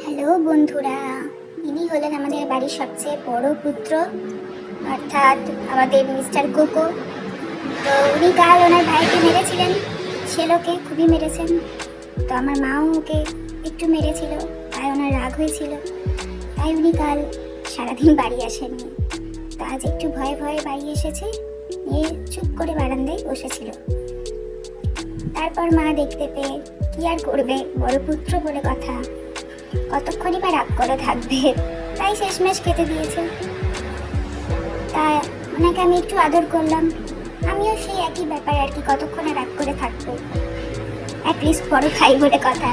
Hello বন্ধুরা, ইনি হলেন আমাদের বাড়ির সবচেয়ে বড় পুত্র, অর্থাৎ আমাদের মিস্টার কোকো। তো উনি কাল ওনার ভাইকে মেরেছিলেন, ছেলেকে খুবই মেরেছেন। তো আমার মাও ওকে একটু মেরেছিল, তাই ওনার রাগ হয়েছিল, তাই উনি কাল সারাদিন বাড়ি আসেননি। তো আজ একটু ভয়ে ভয়ে বাড়ি এসেছে, নিয়ে চুপ করে বারান্দায় বসেছিল। তারপর মা দেখতে পেয়ে কি আর করবে, বড় পুত্র বলে কথা, কতক্ষণই বা রাগ করে থাকবে, তাই শেষমেশ খেতে দিয়েছে। তাই ওনাকে আমি একটু আদর করলাম। আমিও সেই একই ব্যাপার আর কি, কতক্ষণে রাগ করে থাকবো, অ্যাটলিস্ট বড় খাই বলে কথা।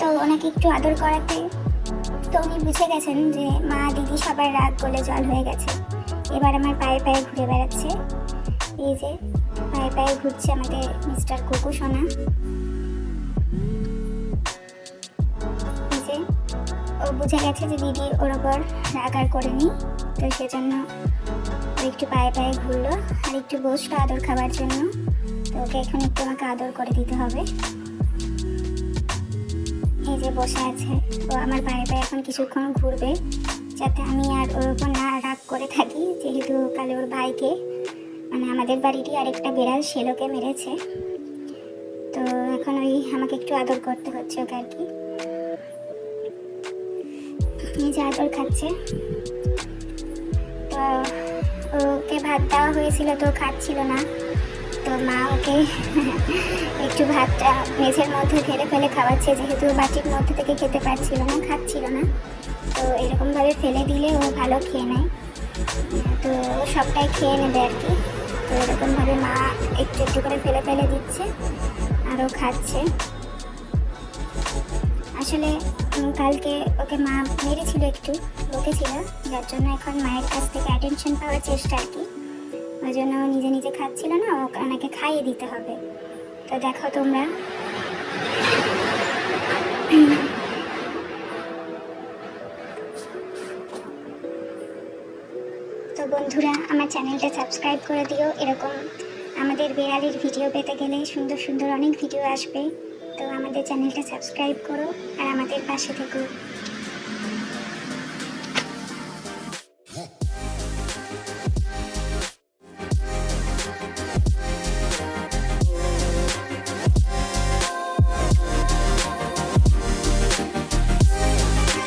তো ওনাকে একটু আদর করাতে তো উনি বুঝে গেছেন যে মা দিদি সবার রাগ গলে জল হয়ে গেছে। এবার আমার পায়ে পায়ে ঘুরে বেড়াচ্ছে, এই যে পায়ে পায়ে ঘুরছে আমাদের মিস্টার কোকো সোনা। ও বুঝে গেছে যে দিদি ওর ওপর রাগ আর করেনি, তো সেজন্য ও একটু পায়ে পায়ে ঘুরলো আর একটু বসলো আদর খাবার জন্য। তো ওকে এখন একটু আমাকে আদর করে দিতে হবে। এই যে বসে আছে, ও আমার পায়ে পায়ে এখন কিছুক্ষণ ঘুরবে, যাতে আমি আর ওর ওপর না রাগ করে থাকি, যেহেতু কালে ওর ভাইকে মানে আমাদের বাড়িরই আরেকটা বিড়াল শেলোকে মেরেছে। তো এখন ওই আমাকে একটু আদর করতে হচ্ছে ওকে আর কি। নিজে আদর খাচ্ছে। তো ওকে ভাত দেওয়া হয়েছিল, তো খাচ্ছিল না। তো মা ওকে একটু ভাতটা মেঝের মধ্যে ফেলে ফেলে খাওয়াচ্ছে, যেহেতু বাটির মধ্যে থেকে খেতে পারছিল না, খাচ্ছিল না। তো এরকমভাবে ফেলে দিলে ও ভালো খেয়ে নেয়, তো ও সবটাই খেয়ে নেবে আর কি। তো এরকমভাবে মা একটু একটু করে ফেলে ফেলে দিচ্ছে আরও খাচ্ছে। আসলে কালকে ওকে মা মেরেছিল, একটু বকেছিল, যার জন্য এখন মায়ের কাছ থেকে অ্যাটেনশন পাওয়ার চেষ্টা আর কি। ওই জন্য ও নিজে নিজে খাচ্ছিল না, ওনাকে খাইয়ে দিতে হবে। তো দেখো তোমরা। তো বন্ধুরা, আমার চ্যানেলটা সাবস্ক্রাইব করে দিও। এরকম আমাদের বিড়ালের ভিডিও পেতে গেলে সুন্দর সুন্দর অনেক ভিডিও আসবে। তো আমাদের চ্যানেলটা সাবস্ক্রাইব করো আর আমাদের পাশে থেকো।